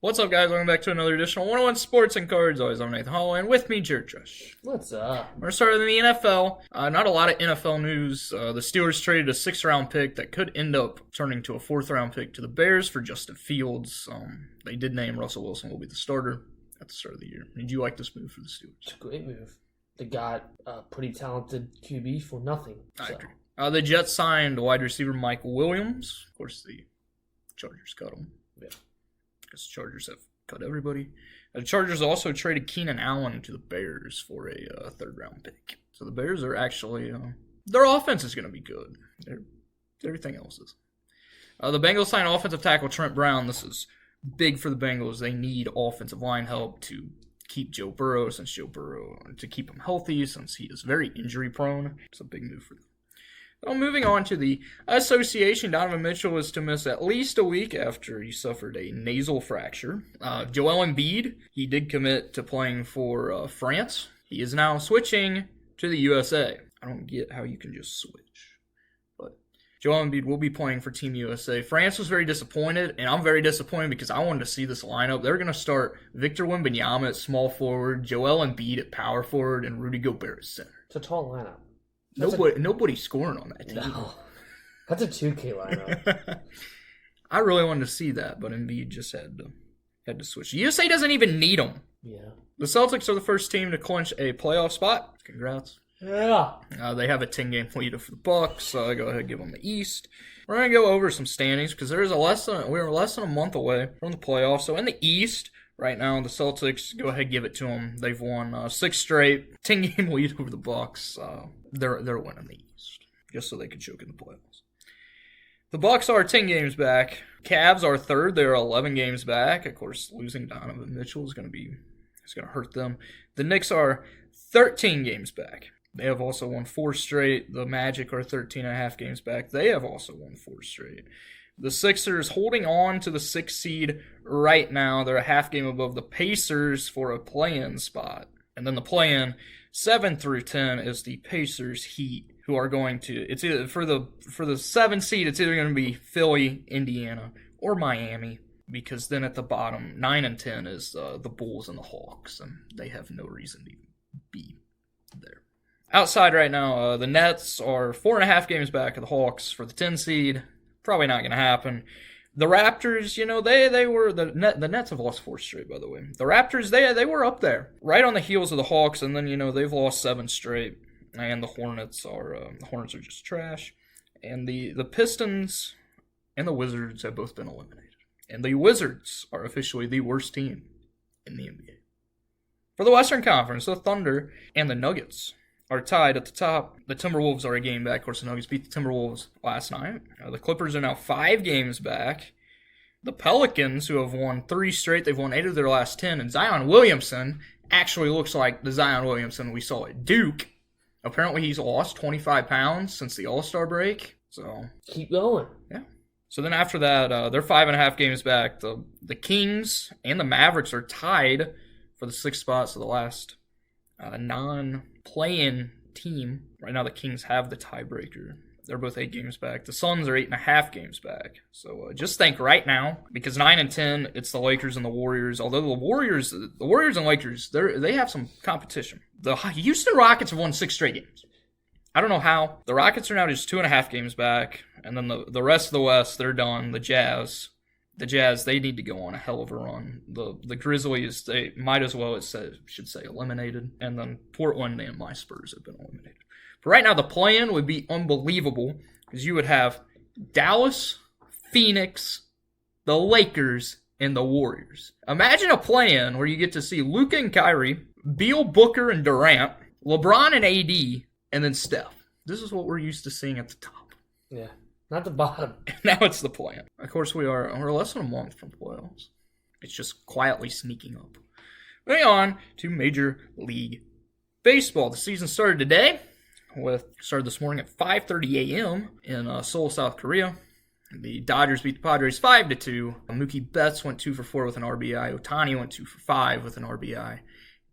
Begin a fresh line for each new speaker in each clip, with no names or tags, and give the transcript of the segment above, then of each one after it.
What's up, guys? Welcome back to another edition of 101 Sports and Cards. Always, I'm Nathan Holloway, and with me, Jared Trush.
What's up?
We're starting in the NFL. Not a lot of NFL news. The Steelers traded a 6th-round pick that could end up turning to a 4th-round pick to the Bears for Justin Fields. They did name Russell Wilson will be the starter at the start of the year. Did you like this move for the Steelers?
It's a great move. They got a pretty talented QB for nothing.
I agree. The Jets signed wide receiver Mike Williams. Of course, the Chargers cut him.
Yeah.
Because the Chargers have cut everybody. The Chargers also traded Keenan Allen to the Bears for a 3rd-round pick. So the Bears are actually, their offense is going to be good. Everything else is. The Bengals signed offensive tackle Trent Brown. This is big for the Bengals. They need offensive line help to keep Joe Burrow, to keep him healthy, since he is very injury prone. It's a big move for them. Well, moving on to the association, Donovan Mitchell is to miss at least a week after he suffered a nasal fracture. Joel Embiid, he did commit to playing for France. He is now switching to the USA. I don't get how you can just switch. But Joel Embiid will be playing for Team USA. France was very disappointed, and I'm very disappointed because I wanted to see this lineup. They're going to start Victor Wembanyama at small forward, Joel Embiid at power forward, and Rudy Gobert at center.
It's a tall lineup.
Nobody's scoring on that team.
No. That's a 2K lineup.
I really wanted to see that, but Embiid just had to switch. USA doesn't even need him.
Yeah.
The Celtics are the first team to clinch a playoff spot. Congrats.
Yeah.
They have a 10-game lead for the Bucks, so I go ahead and give them the East. We're going to go over some standings because we're less than a month away from the playoffs. So in the East, right now, the Celtics, go ahead, give it to them. They've won 6 straight, 10-game lead over the Bucks. They're winning the East, just so they can choke in the playoffs. The Bucks are 10 games back. Cavs are 3rd. They're 11 games back. Of course, losing Donovan Mitchell is going to hurt them. The Knicks are 13 games back. They have also won 4 straight. The Magic are 13.5 games back. They have also won 4 straight. The Sixers holding on to the 6th seed right now. They're a half game above the Pacers for a play-in spot. And then the play-in 7 through 10 is the Pacers Heat, who are going to, it's either for the 7th seed, it's either going to be Philly, Indiana, or Miami, because then at the bottom, 9 and 10 is the Bulls and the Hawks, and they have no reason to be there. Outside right now, the Nets are 4.5 games back of the Hawks for the 10 seed. Probably not going to happen. The Raptors, they were the Nets have lost 4 straight, by the way. The Raptors, they were up there, right on the heels of the Hawks, and then they've lost 7 straight. And the Hornets are just trash. And the Pistons and the Wizards have both been eliminated. And the Wizards are officially the worst team in the NBA. For the Western Conference, the Thunder and the Nuggets are tied at the top. The Timberwolves are a game back. Of course, the Nuggets beat the Timberwolves last night. The Clippers are now 5 games back. The Pelicans, who have won 3 straight, they've won 8 of their last 10. And Zion Williamson actually looks like the Zion Williamson we saw at Duke. Apparently, he's lost 25 pounds since the All-Star break. So
keep going.
Yeah. So then after that, they're 5.5 games back. The Kings and the Mavericks are tied for the 6th spot. So the last non-play-in team. Right now, the Kings have the tiebreaker. They're both 8 games back. The Suns are 8.5 games back. So just think right now, because 9 and 10, it's the Lakers and the Warriors. Although the Warriors and Lakers, they have some competition. The Houston Rockets have won 6 straight games. I don't know how. The Rockets are now just 2.5 games back. And then the rest of the West, they're done. The Jazz, they need to go on a hell of a run. The Grizzlies, they might as well should say eliminated. And then Portland and my Spurs have been eliminated. But right now, the play-in would be unbelievable because you would have Dallas, Phoenix, the Lakers, and the Warriors. Imagine a play-in where you get to see Luka and Kyrie, Beal, Booker, and Durant, LeBron and AD, and then Steph. This is what we're used to seeing at the top.
Yeah. Not the bottom.
Now it's the play-in. Of course, we're less than a month from the playoffs. It's just quietly sneaking up. Moving on to Major League Baseball. The season started today. Started this morning at 5:30 a.m. in Seoul, South Korea. The Dodgers beat the Padres 5-2. Mookie Betts went 2 for 4 with an RBI. Ohtani went 2 for 5 with an RBI.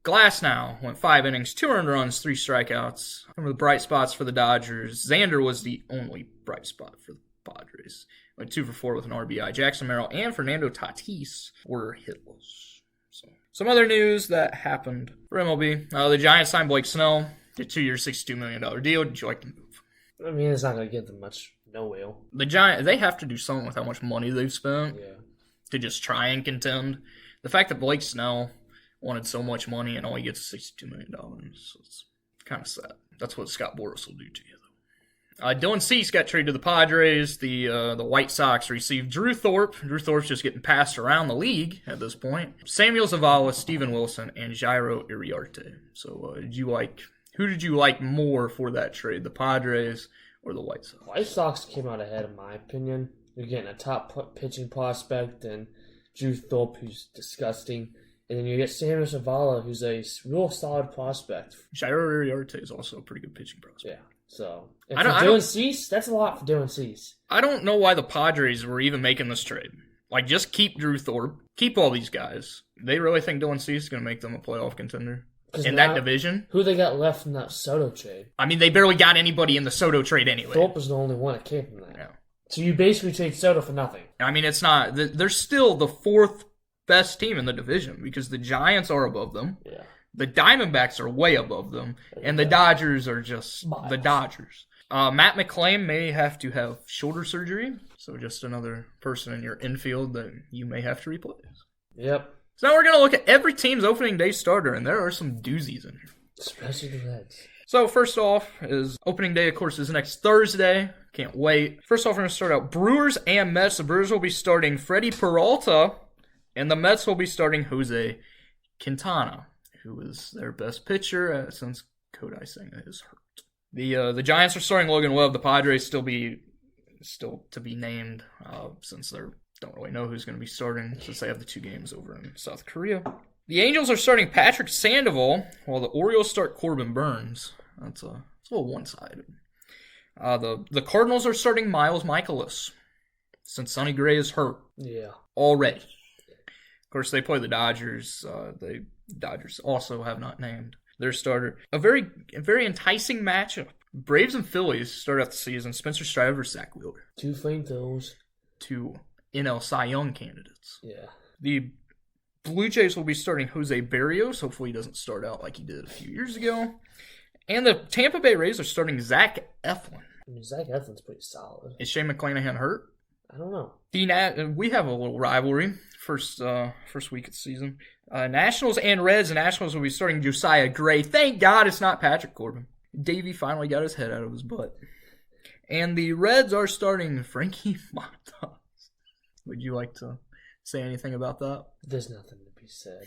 Glasnow went 5 innings, 2 earned runs, 3 strikeouts. Some of the bright spots for the Dodgers. Xander was the only bright spot for the Padres. went 2 for 4 with an RBI. Jackson Merrill and Fernando Tatis were hitless. So, some other news that happened for MLB. The Giants signed Blake Snell, a 2-year, $62 million deal. Did you like the move?
I mean, it's not going to give them much. No will.
The Giants, they have to do something with how much money they've spent to just try and contend. The fact that Blake Snell wanted so much money and all he gets is $62 million, it's kind of sad. That's what Scott Boras will do to you, though. Dylan Cease got traded to the Padres. The White Sox received Drew Thorpe. Drew Thorpe's just getting passed around the league at this point. Samuel Zavala, Steven Wilson, and Jairo Iriarte. So, who did you like more for that trade, the Padres or the White Sox?
White Sox came out ahead, in my opinion. You're getting a top pitching prospect and Drew Thorpe, who's disgusting. And then you get Samuel Zavala, who's a real solid prospect.
Jairo Iriarte is also a pretty good pitching prospect.
Yeah. So, and for Dylan Cease, that's a lot for Dylan Cease.
I don't know why the Padres were even making this trade. Like, just keep Drew Thorpe. Keep all these guys. They really think Dylan Cease is going to make them a playoff contender in that division?
Who they got left in that Soto trade?
I mean, they barely got anybody in the Soto trade anyway.
Thorpe was the only one that came from that.
Yeah.
So you basically trade Soto for nothing.
I mean, it's not... They're still the fourth best team in the division because the Giants are above them.
Yeah.
The Diamondbacks are way above them. And the Dodgers are just the Dodgers. Matt McClain may have to have shoulder surgery. So just another person in your infield that you may have to replace.
Yep.
So now we're going to look at every team's opening day starter, and there are some doozies in here.
Especially the Reds.
So first off is opening day, of course, is next Thursday. Can't wait. First off, we're going to start out Brewers and Mets. The Brewers will be starting Freddie Peralta, and the Mets will be starting Jose Quintana, who is their best pitcher since Kodai Senga is hurt. The Giants are starting Logan Webb. The Padres still to be named since they don't really know who's going to be starting since they have the 2 games over in South Korea. The Angels are starting Patrick Sandoval, while the Orioles start Corbin Burns. It's a little one-sided. The Cardinals are starting Miles Michaelis, since Sonny Gray is hurt.
Yeah.
Already. Of course, they play the Dodgers. The Dodgers also have not named their starter. A very enticing matchup. Braves and Phillies start out the season. Spencer Strider versus Zach Wheeler.
2 flamethrowers. 2
NL Cy Young candidates.
Yeah.
The Blue Jays will be starting Jose Barrios. Hopefully he doesn't start out like he did a few years ago. And the Tampa Bay Rays are starting Zach Eflin.
I mean, Zach Eflin's pretty solid.
Is Shane McClanahan hurt?
I don't know.
We have a little rivalry first week of the season. Nationals and Reds. The Nationals will be starting Josiah Gray. Thank God it's not Patrick Corbin. Davey finally got his head out of his butt. And the Reds are starting Frankie Montas. Would you like to say anything about that?
There's nothing to be said.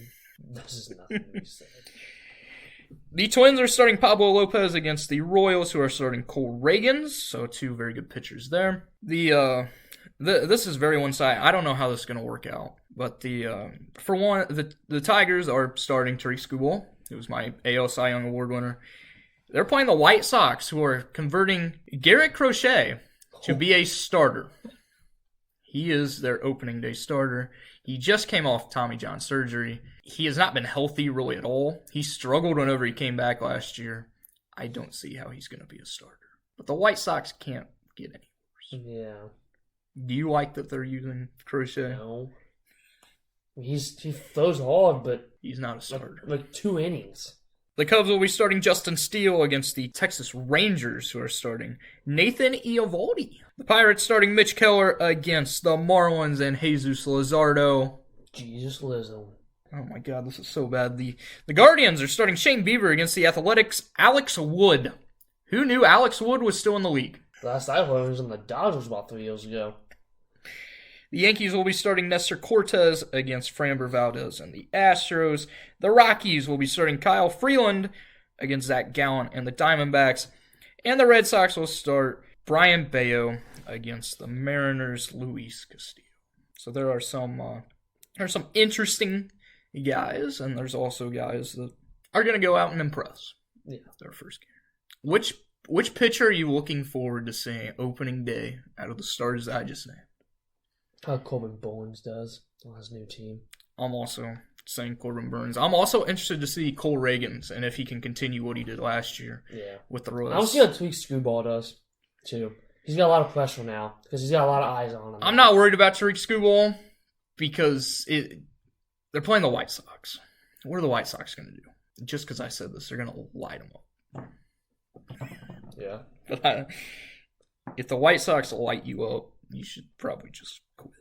The Twins are starting Pablo Lopez against the Royals, who are starting Cole Reagans. So 2 very good pitchers there. This is very one-sided. I don't know how this is going to work out. But the Tigers are starting Tariq Skubal, who was my AL Cy Young Award winner. They're playing the White Sox, who are converting Garrett Crochet to be a starter. He is their opening day starter. He just came off Tommy John surgery. He has not been healthy really at all. He struggled whenever he came back last year. I don't see how he's going to be a starter. But the White Sox can't get any worse.
Yeah.
Do you like that they're using Crochet?
No. He throws hard, but
he's not a starter.
Like 2 innings.
The Cubs will be starting Justin Steele against the Texas Rangers, who are starting Nathan Eovaldi. The Pirates starting Mitch Keller against the Marlins and Jesus Luzardo.
Jesus Lizzo.
Oh my God, this is so bad. The Guardians are starting Shane Bieber against the Athletics' Alex Wood. Who knew Alex Wood was still in the league?
Last I heard, he was in the Dodgers about 3 years ago.
The Yankees will be starting Nestor Cortez against Framber Valdez and the Astros. The Rockies will be starting Kyle Freeland against Zach Gallen and the Diamondbacks. And the Red Sox will start Brian Bayo against the Mariners' Luis Castillo. So there are some interesting guys, and there's also guys that are going to go out and impress.
Yeah.
Their first game. Which pitcher are you looking forward to seeing opening day out of the starters that I just named?
How Corbin Burns does on his new team.
I'm also saying Corbin Burns. I'm also interested to see Cole Reagans and if he can continue what he did last year with the Royals.
I want to see how Tariq Skubal does, too. He's got a lot of pressure now because he's got a lot of eyes on him.
I'm not worried about Tariq Skubal because they're playing the White Sox. What are the White Sox going to do? Just because I said this, they're going to light them up.
Yeah.
But if the White Sox light you up, you should probably just quit.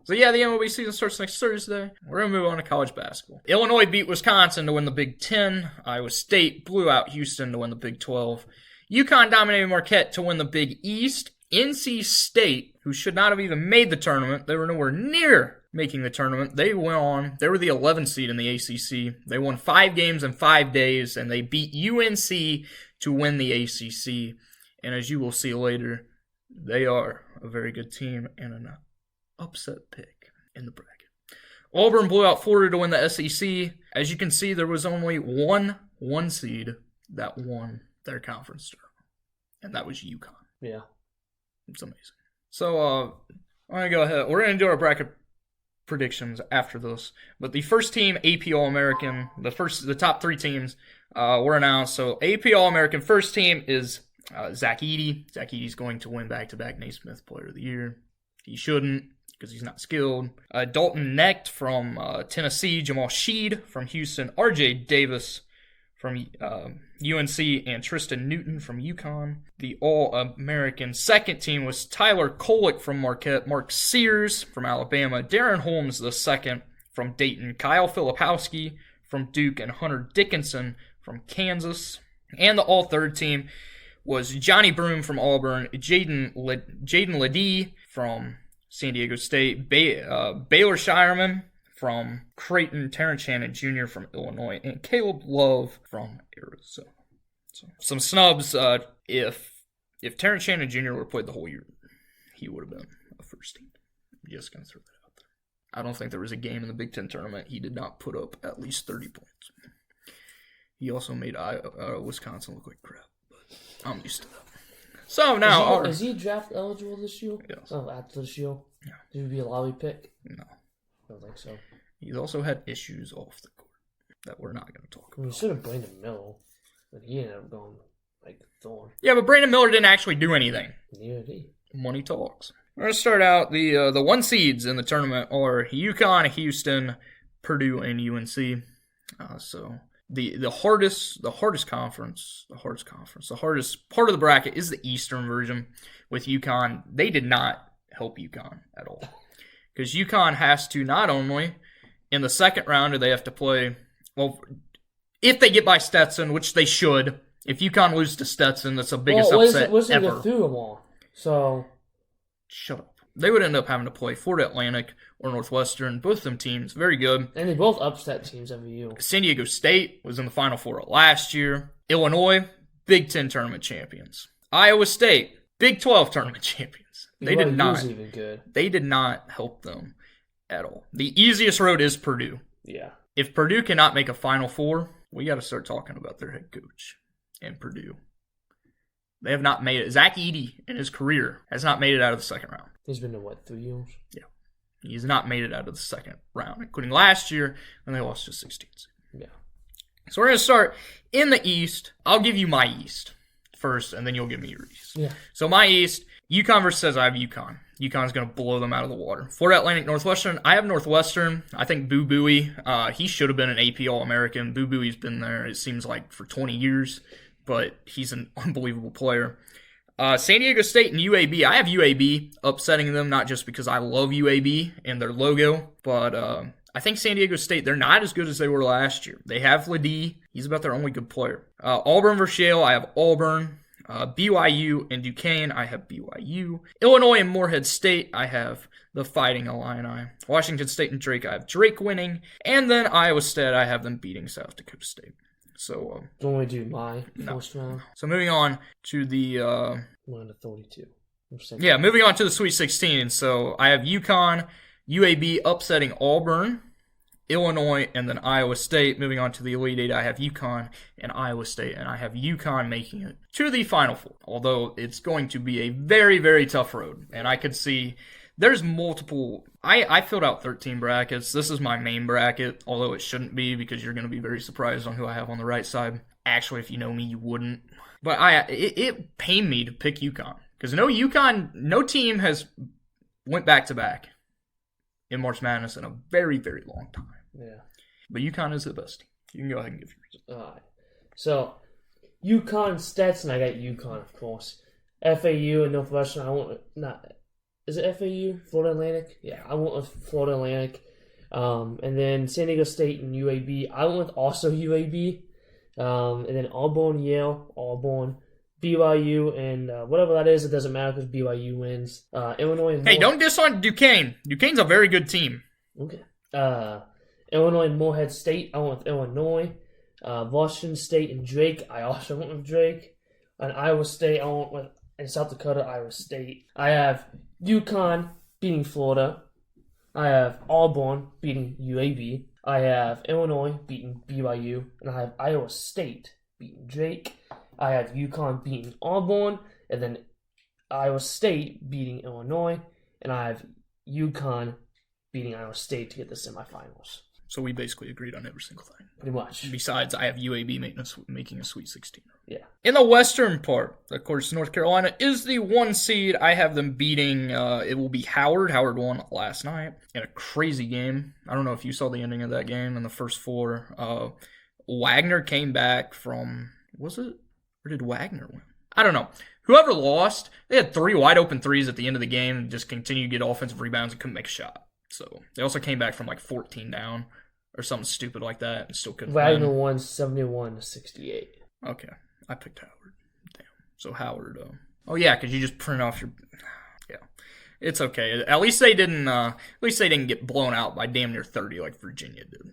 So yeah, the MLB season starts next Thursday. We're going to move on to college basketball. Illinois beat Wisconsin to win the Big Ten. Iowa State blew out Houston to win the Big 12. UConn dominated Marquette to win the Big East. NC State, who should not have even made the tournament, they were nowhere near making the tournament. They went on. They were the 11th seed in the ACC. They won 5 games in 5 days, and they beat UNC to win the ACC. And as you will see later, they are a very good team and an upset pick in the bracket. Auburn blew out Florida to win the SEC. As you can see, there was only one seed that won their conference tournament, and that was UConn.
Yeah.
It's amazing. So, I'm going to go ahead. We're going to do our bracket predictions after this. But the first team, AP All-American, the top 3 teams were announced. So, AP All-American first team is Zach Edey. Zach Edey's going to win back-to-back Naismith Player of the Year. He shouldn't because he's not skilled. Dalton Knecht from Tennessee. Jamal Sheed from Houston. RJ Davis from UNC, and Tristan Newton from UConn. The All-American second team was Tyler Kolek from Marquette, Mark Sears from Alabama, Darren Holmes II from Dayton, Kyle Filipowski from Duke, and Hunter Dickinson from Kansas. And the All-Third team was Johnny Broome from Auburn, Jaden Ledee from San Diego State, Baylor Shireman from Creighton, Terrence Shannon Jr. from Illinois, and Caleb Love from Arizona. So, some snubs. If Terrence Shannon Jr. would have played the whole year, he would have been a first team. I'm just going to throw that out there. I don't think there was a game in the Big Ten tournament he did not put up at least 30 points. He also made Wisconsin look like crap, but I'm used to that. So now...
Is he draft eligible this year?
Yes.
Oh, after this year?
Yeah.
Did he be a lottery pick?
No.
I don't think so.
He's also had issues off the court that we're not going to talk about.
We should have Brandon Miller, but he ended up going like Thorn.
Yeah, but Brandon Miller didn't actually do anything.
Neither did he.
Money talks. We're going to start out. The 1 seeds in the tournament are UConn, Houston, Purdue, and UNC. So the hardest conference, the hardest part of the bracket is the Eastern version with UConn. They did not help UConn at all. Because UConn has to not only, in the second round, do they have to play, well, if they get by Stetson, which they should, if UConn loses to Stetson, that's the biggest upset ever.
Go through them all. So,
shut up. They would end up having to play Florida Atlantic or Northwestern. Both of them teams, very good.
And they both upset teams every year.
San Diego State was in the Final Four last year. Illinois, Big Ten tournament champions. Iowa State, Big 12 tournament champions. They did not.
Even good.
They did not help them at all. The easiest road is Purdue.
Yeah.
If Purdue cannot make a Final Four, we got to start talking about their head coach and Purdue. They have not made it. Zach Edey in his career has not made it out of the second round.
He's been to 3 years?
Yeah. He's not made it out of the second round, including last year when they lost to 16.
Yeah.
So we're going to start in the East. I'll give you my East first, and then you'll give me your East.
Yeah.
So my East, UConn versus says I have UConn. UConn's going to blow them out of the water. Florida Atlantic, Northwestern. I have Northwestern. I think Boo Buie, he should have been an AP All-American. Boo Buie's been there, it seems like, for 20 years, but he's an unbelievable player. San Diego State and UAB. I have UAB upsetting them, not just because I love UAB and their logo, but I think San Diego State, they're not as good as they were last year. They have Ledee. He's about their only good player. Auburn versus Yale. I have Auburn. BYU and Duquesne, I have BYU. Illinois and Morehead State, I have the Fighting Illini. Washington State and Drake, I have Drake winning. And then Iowa State, I have them beating South Dakota State. So,
don't we do my first round?
So moving on to the...
1 to 32.
Yeah, moving on to the Sweet 16. So I have UConn, UAB upsetting Auburn, Illinois, and then Iowa State. Moving on to the Elite Eight, I have UConn and Iowa State, and I have UConn making it to the Final Four. Although it's going to be a very, very tough road, and I could see there's multiple. I filled out 13 brackets. This is my main bracket, although it shouldn't be because you're going to be very surprised on who I have on the right side. Actually, if you know me, you wouldn't. But it pained me to pick UConn Because no team has went back-to-back in March Madness in a very, very long time.
Yeah.
But UConn is the best team. You can go ahead and give yours.
All right. So, UConn Stetson, I got UConn, of course. FAU and Northwestern, is it FAU? Florida Atlantic? Yeah, I went with Florida Atlantic. And then San Diego State and UAB. I went with also UAB. And then Auburn, Yale, Auburn, BYU, and whatever that is, it doesn't matter because BYU wins. Illinois. And
Hey, don't diss on Duquesne. Duquesne's a very good team.
Okay. Illinois and Morehead State. I went with Illinois. Washington State and Drake. I also went with Drake. And Iowa State. I went with and South Dakota, Iowa State. I have UConn beating Florida. I have Auburn beating UAB. I have Illinois beating BYU. And I have Iowa State beating Drake. I have UConn beating Auburn. And then Iowa State beating Illinois. And I have UConn beating Iowa State to get the semifinals.
So we basically agreed on every single thing.
Pretty much.
Besides, I have UAB making a Sweet 16.
Yeah.
In the western part, of course, North Carolina is the 1 seed. I have them beating, it will be Howard. Howard won last night in a crazy game. I don't know if you saw the ending of that game in the first 4. Wagner came back from, was it? Or did Wagner win? I don't know. Whoever lost, they had 3 wide open threes at the end of the game and just continued to get offensive rebounds and couldn't make a shot. So they also came back from like 14 down or something stupid like that and still couldn't
Wagner
win.
won 71-68.
Okay, I picked Howard. Damn. So Howard. Oh yeah, because you just print off your. Yeah, it's okay. At least they didn't. Get blown out by damn near 30 like Virginia did.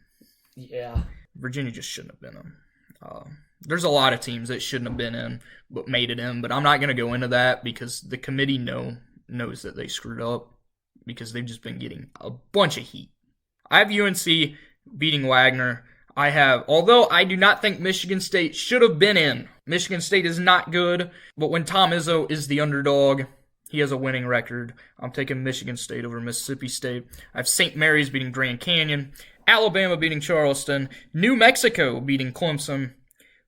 Yeah.
Virginia just shouldn't have been in. There's a lot of teams that shouldn't have been in but made it in. But I'm not going to go into that because the committee knows that they screwed up. Because they've just been getting a bunch of heat. I have UNC beating Wagner. Although I do not think Michigan State should have been in. Michigan State is not good, but when Tom Izzo is the underdog, he has a winning record. I'm taking Michigan State over Mississippi State. I have St. Mary's beating Grand Canyon, Alabama beating Charleston, New Mexico beating Clemson,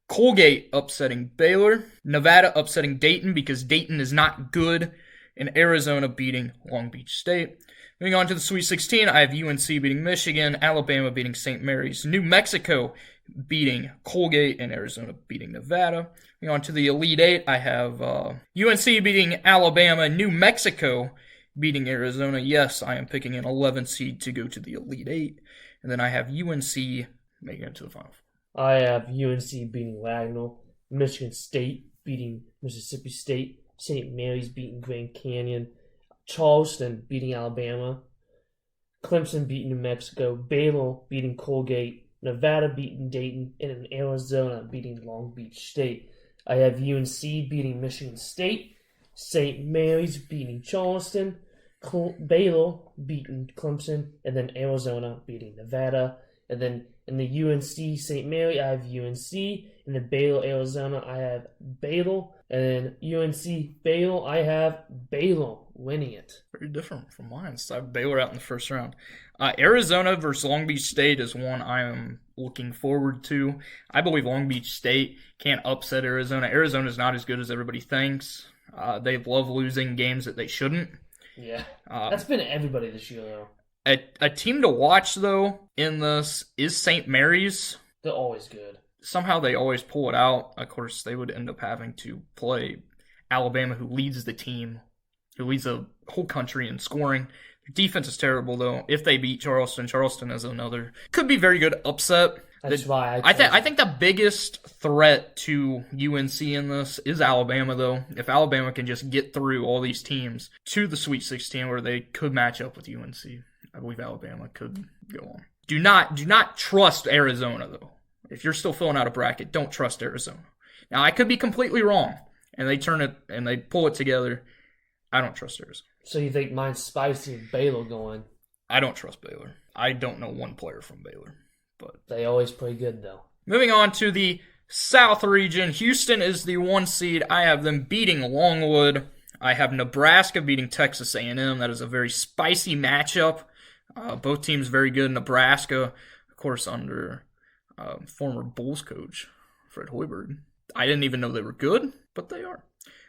Colgate upsetting Baylor, Nevada upsetting Dayton because Dayton is not good, and Arizona beating Long Beach State. Moving on to the Sweet 16, I have UNC beating Michigan, Alabama beating St. Mary's, New Mexico beating Colgate, and Arizona beating Nevada. Moving on to the Elite Eight, I have UNC beating Alabama, New Mexico beating Arizona. Yes, I am picking an 11 seed to go to the Elite Eight. And then I have UNC making it to the Final Four.
I have UNC beating Wagner, Michigan State beating Mississippi State, St. Mary's beating Grand Canyon, Charleston beating Alabama, Clemson beating New Mexico, Baylor beating Colgate, Nevada beating Dayton, and Arizona beating Long Beach State. I have UNC beating Michigan State, St. Mary's beating Charleston, Baylor beating Clemson, and then Arizona beating Nevada. And then in the UNC St. Mary, I have UNC. In the Baylor, Arizona, I have Baylor. And then UNC Baylor, I have Baylor winning it.
Very different from mine. So I have Baylor out in the first round. Arizona versus Long Beach State is one I am looking forward to. I believe Long Beach State can't upset Arizona. Arizona is not as good as everybody thinks. They love losing games that they shouldn't.
Yeah. That's been everybody this year, though.
A team to watch, though, in this is St. Mary's.
They're always good.
Somehow they always pull it out. Of course, they would end up having to play Alabama, who leads the team, who leads the whole country in scoring. Their defense is terrible, though. If they beat Charleston, Charleston is another. Could be very good upset.
That's why
I think the biggest threat to UNC in this is Alabama, though. If Alabama can just get through all these teams to the Sweet 16 where they could match up with UNC, I believe Alabama could go on. Do not trust Arizona, though. If you're still filling out a bracket, don't trust Arizona. Now, I could be completely wrong, and they turn it and they pull it together. I don't trust Arizona.
So you think mine's spicy and Baylor going?
I don't trust Baylor. I don't know one player from Baylor. But
they always play good, though.
Moving on to the South region, Houston is the 1 seed. I have them beating Longwood. I have Nebraska beating Texas A&M. That is a very spicy matchup. Both teams very good. Nebraska, of course, under former Bulls coach Fred Hoiberg. I didn't even know they were good, but they are.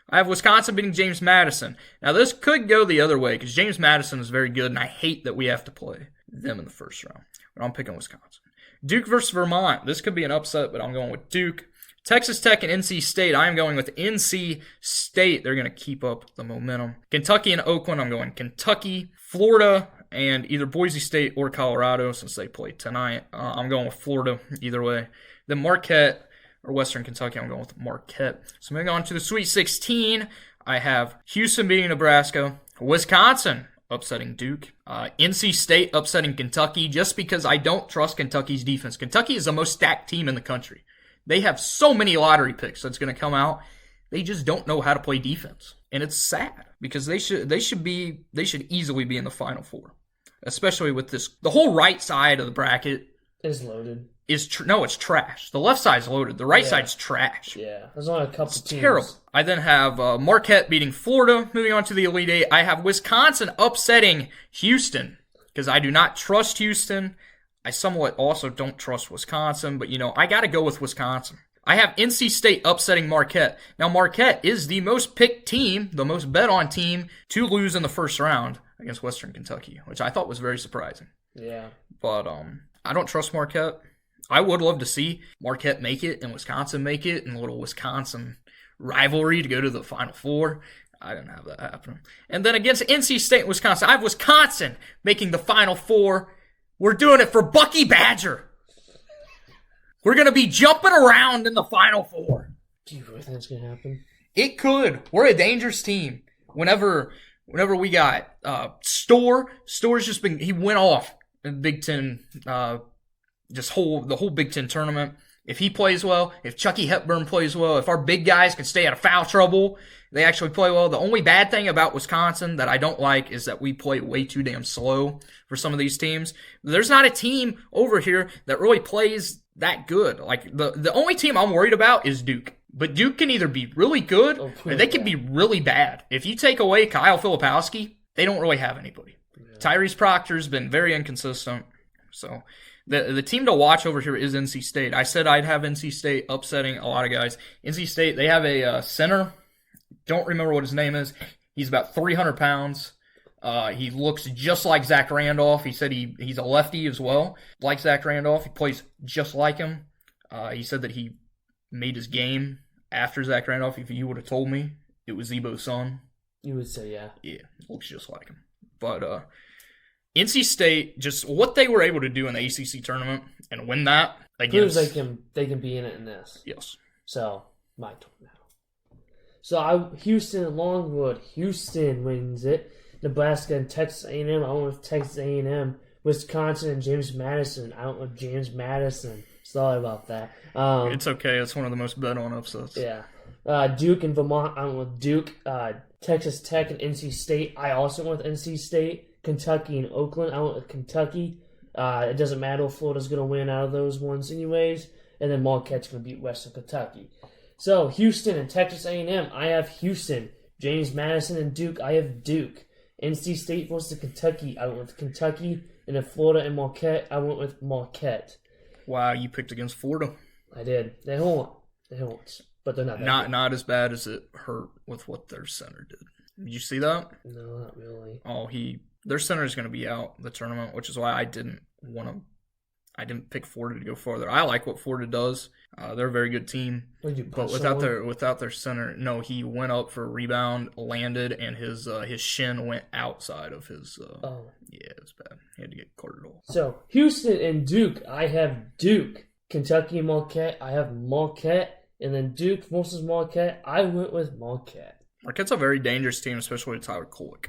I have Wisconsin beating James Madison. Now, this could go the other way because James Madison is very good, and I hate that we have to play them in the first round. But I'm picking Wisconsin. Duke versus Vermont. This could be an upset, but I'm going with Duke. Texas Tech and NC State. I am going with NC State. They're going to keep up the momentum. Kentucky and Oakland. I'm going Kentucky. Florida and either Boise State or Colorado since they play tonight. I'm going with Florida either way. Then Marquette or Western Kentucky. I'm going with Marquette. So moving on to the Sweet 16. I have Houston beating Nebraska. Wisconsin upsetting Duke. NC State upsetting Kentucky just because I don't trust Kentucky's defense. Kentucky is the most stacked team in the country. They have so many lottery picks that's going to come out. They just don't know how to play defense. And it's sad because they should easily be in the Final Four. Especially with this, the whole right side of the bracket
is loaded.
It's trash. The left side's loaded. The right side's trash.
Yeah, there's only a couple teams.
Terrible. I then have Marquette beating Florida. Moving on to the Elite Eight, I have Wisconsin upsetting Houston because I do not trust Houston. I somewhat also don't trust Wisconsin, but I got to go with Wisconsin. I have NC State upsetting Marquette. Now, Marquette is the most picked team, the most bet on team to lose in the first round against Western Kentucky, which I thought was very surprising.
Yeah.
But I don't trust Marquette. I would love to see Marquette make it and Wisconsin make it and a little Wisconsin rivalry to go to the Final Four. I didn't have that happen. And then against NC State and Wisconsin, I have Wisconsin making the Final Four. We're doing it for Bucky Badger. We're going to be jumping around in the Final Four.
Do you really think it's going to happen?
It could. We're a dangerous team. Whenever we got Storr's just been, he went off in Big Ten, the whole Big Ten tournament. If he plays well, if Chucky Hepburn plays well, if our big guys can stay out of foul trouble, they actually play well. The only bad thing about Wisconsin that I don't like is that we play way too damn slow for some of these teams. There's not a team over here that really plays that good. Like the only team I'm worried about is Duke. But Duke can either be really good or they can be really bad. If you take away Kyle Filipowski, they don't really have anybody. Yeah. Tyrese Proctor's been very inconsistent. So the team to watch over here is NC State. I said I'd have NC State upsetting a lot of guys. NC State, they have a center. Don't remember what his name is. He's about 300 pounds. He looks just like Zach Randolph. He said he's a lefty as well, like Zach Randolph. He plays just like him. He said that he made his game after Zach Randolph. If you would have told me it was Zebo's son,
you would say, yeah.
Yeah, looks just like him. But NC State, just what they were able to do in the ACC tournament and win that against...
Proves they can be in it in this.
Yes.
So, my turn now. So, Houston, Longwood. Houston wins it. Nebraska and Texas A&M. I went with Texas A&M. Wisconsin and James Madison. I went with James Madison. Sorry about that.
It's okay. It's one of the most bet on upsets.
Yeah. Duke and Vermont. I went with Duke. Texas Tech and NC State. I also went with NC State. Kentucky and Oakland. I went with Kentucky. It doesn't matter if Florida's going to win out of those ones anyways. And then Marquette's going to beat Western Kentucky. So, Houston and Texas A&M. I have Houston. James Madison and Duke. I have Duke. NC State versus Kentucky. I went with Kentucky. And then Florida and Marquette. I went with Marquette.
Wow, you picked against Florida.
I did. They hurt. But they're not
not as bad as it hurt with what their center did. Did you see that?
No, not really.
Oh, their center is going to be out the tournament, which is why I didn't pick Florida to go farther. I like what Florida does. They're a very good team. But without their center, no, he went up for a rebound, landed, and his shin went outside of his. Yeah, it was bad. He had to get carted off.
So Houston and Duke, I have Duke. Kentucky and Marquette, I have Marquette, and then Duke versus Marquette, I went with Marquette.
Marquette's a very dangerous team, especially with Tyler Kolek.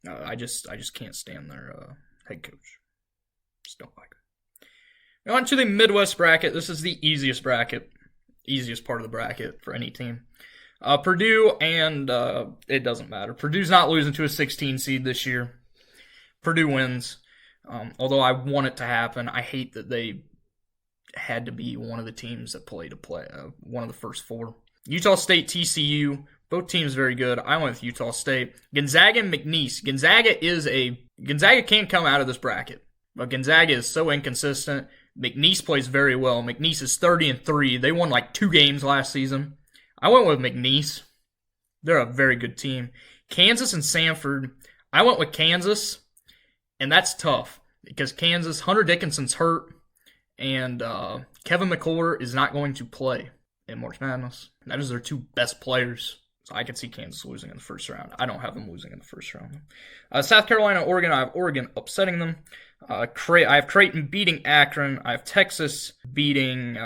I just can't stand their head coach. Just don't like it. Now on to the Midwest bracket. This is the easiest part of the bracket for any team. Purdue and it doesn't matter. Purdue's not losing to a 16 seed this year. Purdue wins. Although I want it to happen, I hate that they had to be one of the teams that play one of the first four. Utah State, TCU, both teams very good. I went with Utah State. Gonzaga and McNeese. Gonzaga can't come out of this bracket, but Gonzaga is so inconsistent. McNeese plays very well. McNeese is 30-3. They won like 2 games last season. I went with McNeese. They're a very good team. Kansas and Samford, I went with Kansas, and that's tough because Kansas, Hunter Dickinson's hurt, and Kevin McCullough is not going to play in March Madness. That is their two best players. So I could see Kansas losing in the first round. I don't have them losing in the first round. South Carolina, Oregon, I have Oregon upsetting them. I have Creighton beating Akron. I have Texas beating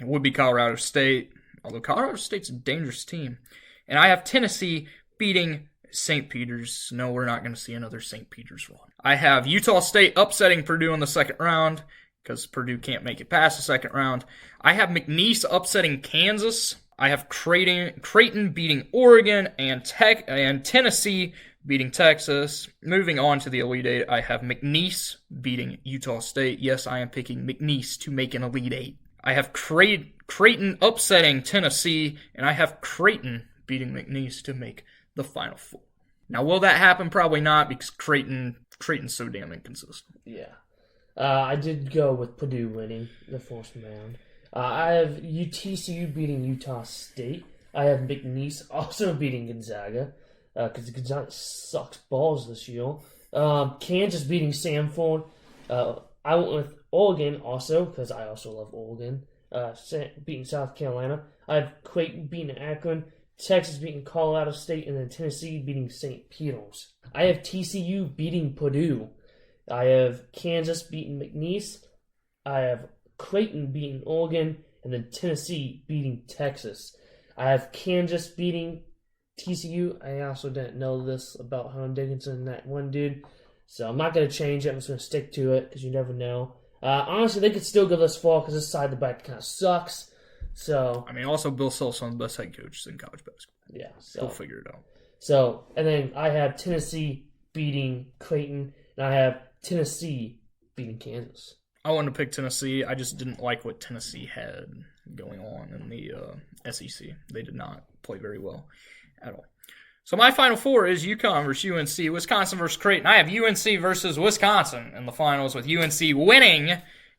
would-be Colorado State, although Colorado State's a dangerous team. And I have Tennessee beating St. Peter's. No, we're not going to see another St. Peter's run. I have Utah State upsetting Purdue in the second round because Purdue can't make it past the second round. I have McNeese upsetting Kansas. I have Creighton beating Oregon and Tennessee beating Texas. Moving on to the Elite Eight, I have McNeese beating Utah State. Yes, I am picking McNeese to make an Elite Eight. I have Creighton upsetting Tennessee, and I have Creighton beating McNeese to make the Final Four. Now, will that happen? Probably not, because Creighton's so damn inconsistent.
Yeah. I did go with Purdue winning the first round. I have TCU beating Utah State. I have McNeese also beating Gonzaga, because Gonzaga sucks balls this year. Kansas beating Samford. I went with Oregon also, because I also love Oregon, beating South Carolina. I have Creighton beating Akron, Texas beating Colorado State, and then Tennessee beating St. Peter's. I have TCU beating Purdue. I have Kansas beating McNeese. I have Creighton beating Oregon, and then Tennessee beating Texas. I have Kansas beating TCU. I also didn't know this about Hunter Dickinson, that one dude. So I'm not going to change it. I'm just going to stick to it because you never know. Honestly, they could still go this far because this side of the bracket kind of sucks. So
I mean, also Bill Self's one of the best head coaches in college basketball.
Yeah,
He'll figure it out.
So, and then I have Tennessee beating Creighton, and I have Tennessee beating Kansas.
I wanted to pick Tennessee. I just didn't like what Tennessee had going on in the SEC. They did not play very well at all. So my Final Four is UConn versus UNC, Wisconsin versus Creighton. I have UNC versus Wisconsin in the finals, with UNC winning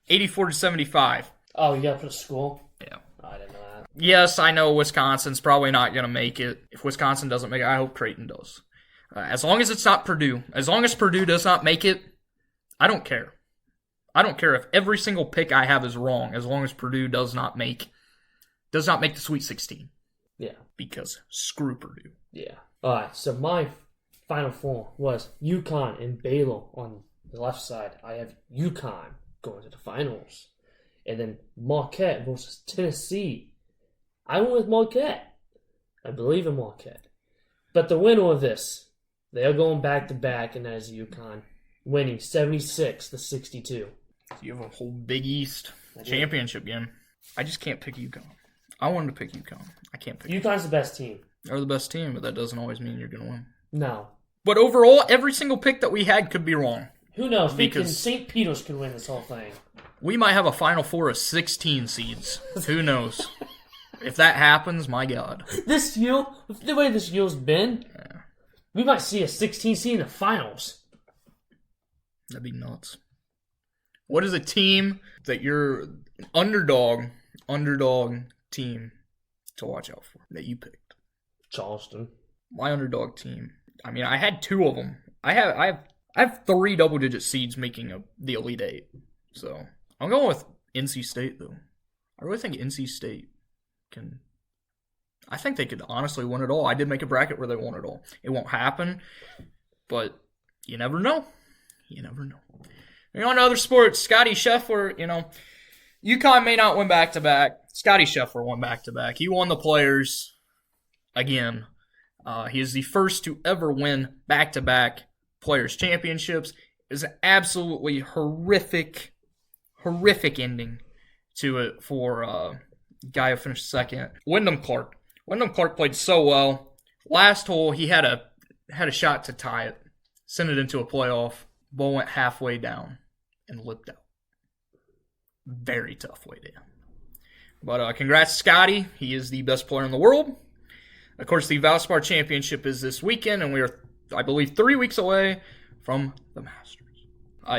84-75.
Oh, you got to put a score?
Yeah.
Oh, I didn't know that.
Yes, I know Wisconsin's probably not going to make it. If Wisconsin doesn't make it, I hope Creighton does. As long as it's not Purdue. As long as Purdue does not make it, I don't care. I don't care if every single pick I have is wrong, as long as Purdue does not make the Sweet 16.
Yeah.
Because screw Purdue.
Yeah. All right, so my Final Four was UConn and Baylor on the left side. I have UConn going to the finals. And then Marquette versus Tennessee. I went with Marquette. I believe in Marquette. But the winner of this, they are going back-to-back, and that is UConn, winning 76-62.
You have a whole Big East championship game. I just can't pick UConn. I wanted to pick UConn. I can't pick
UConn's the best team.
They're the best team, but that doesn't always mean you're going to win.
No.
But overall, every single pick that we had could be wrong.
Who knows? St. Peter's could win this whole thing.
We might have a Final Four of 16 seeds. Who knows? If that happens, my God.
This year, the way this year's been, we might see a 16 seed in the finals.
That'd be nuts. What is a team that you're underdog team to watch out for that you picked?
Charleston.
My underdog team. I mean, I had two of them. I have 3 double-digit seeds making the Elite Eight. So I'm going with NC State, though. I really think NC State can. I think they could honestly win it all. I did make a bracket where they won it all. It won't happen, but you never know. You never know. On to other sports, Scotty Scheffler, UConn may not win back-to-back. Scotty Scheffler won back-to-back. He won the Players again. He is the first to ever win back-to-back Players Championships. It was an absolutely horrific ending to it for a guy who finished second. Wyndham Clark. Wyndham Clark played so well. Last hole, he had a shot to tie it. Send it into a playoff. Ball went halfway down and lipped out. Very tough way down. But congrats, Scotty. He is the best player in the world. Of course, the Valspar Championship is this weekend, and we are, I believe, 3 weeks away from the Masters.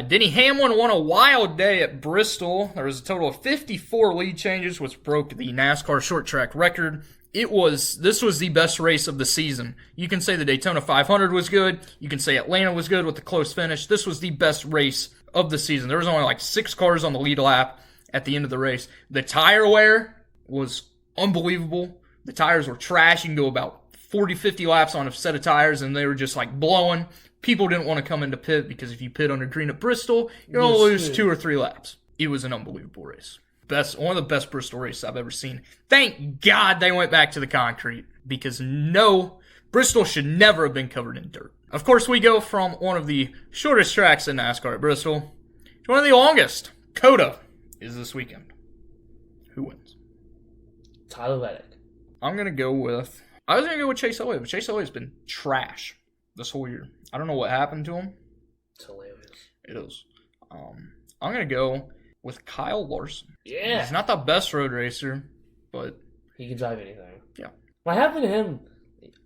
Denny Hamlin won a wild day at Bristol. There was a total of 54 lead changes, which broke the NASCAR short track record. This was the best race of the season. You can say the Daytona 500 was good. You can say Atlanta was good with the close finish. This was the best race of the season. There was only like 6 cars on the lead lap at the end of the race. The tire wear was unbelievable. The tires were trash. You can go about 40, 50 laps on a set of tires, and they were just like blowing. People didn't want to come into pit because if you pit under green at Bristol, you're going to lose 2 or 3 laps. It was an unbelievable race. One of the best Bristol races I've ever seen. Thank God they went back to the concrete, because Bristol should never have been covered in dirt. Of course, we go from one of the shortest tracks in NASCAR at Bristol to one of the longest. COTA is this weekend. Who wins?
Tyler Reddick.
I was going to go with Chase Elliott, but Chase Elliott's been trash this whole year. I don't know what happened to him.
It's hilarious.
It is. I'm going to go with Kyle Larson.
Yeah.
He's not the best road racer, but
he can drive anything.
Yeah.
What happened to him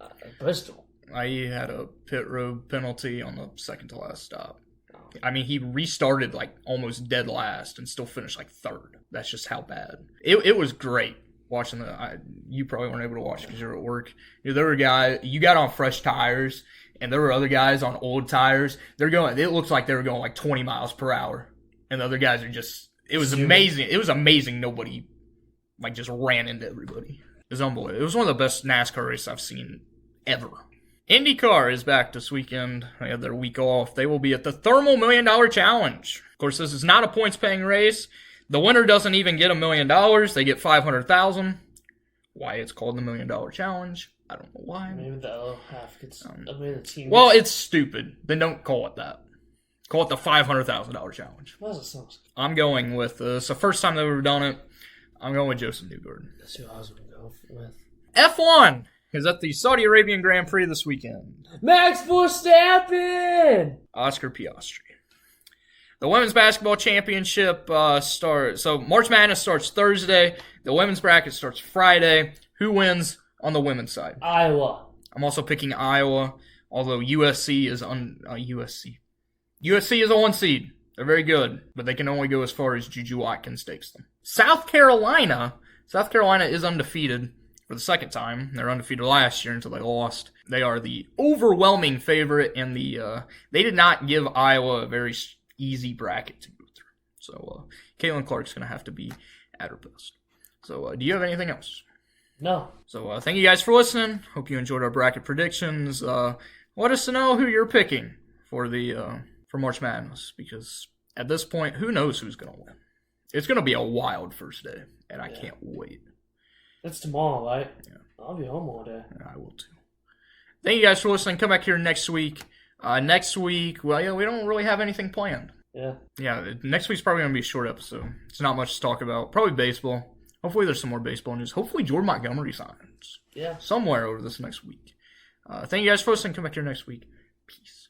at Bristol?
He had a pit road penalty on the second to last stop.
Oh.
I mean, he restarted like almost dead last and still finished like 3rd. That's just how bad. It was great watching you probably weren't able to watch because you were at work. There were guys, you got on fresh tires, and there were other guys on old tires. It looks like they were going like 20 miles per hour. And the other guys are just, it was amazing. It was amazing nobody like just ran into everybody. It was unbelievable. It was one of the best NASCAR races I've seen ever. IndyCar is back this weekend. They had their week off. They will be at the Thermal $1 Million Challenge. Of course, this is not a points-paying race. The winner doesn't even get $1 million. They get $500,000. Why it's called the $1 Million Challenge, I don't know why.
Maybe the other half gets the team.
Well, it's stupid. Then don't call it that. Call it the $500,000 challenge. I'm going with, it's the first time they've ever done it. I'm going with Joseph Newgarden.
That's who I was going to go with.
F1 is at the Saudi Arabian Grand Prix this weekend.
Max Verstappen!
Oscar Piastri. The Women's Basketball Championship starts, so March Madness starts Thursday. The women's bracket starts Friday. Who wins on the women's side?
Iowa.
I'm also picking Iowa, although USC is USC is a 1 seed. They're very good, but they can only go as far as Juju Watkins takes them. South Carolina is undefeated for the second time. They're undefeated last year until they lost. They are the overwhelming favorite, and they did not give Iowa a very easy bracket to go through. So Caitlin Clark's going to have to be at her best. So do you have anything else?
No.
So thank you guys for listening. Hope you enjoyed our bracket predictions. Let us know who you're picking for March Madness, because at this point, who knows who's going to win. It's going to be a wild first day, and I can't wait.
It's tomorrow, right?
Yeah.
I'll be home all day.
I will too. Thank you guys for listening. Come back here next week. Next week, we don't really have anything planned.
Yeah.
Yeah, next week's probably going to be a short episode. It's not much to talk about. Probably baseball. Hopefully there's some more baseball news. Hopefully Jordan Montgomery signs.
Yeah.
Somewhere over this next week. Thank you guys for listening. Come back here next week. Peace.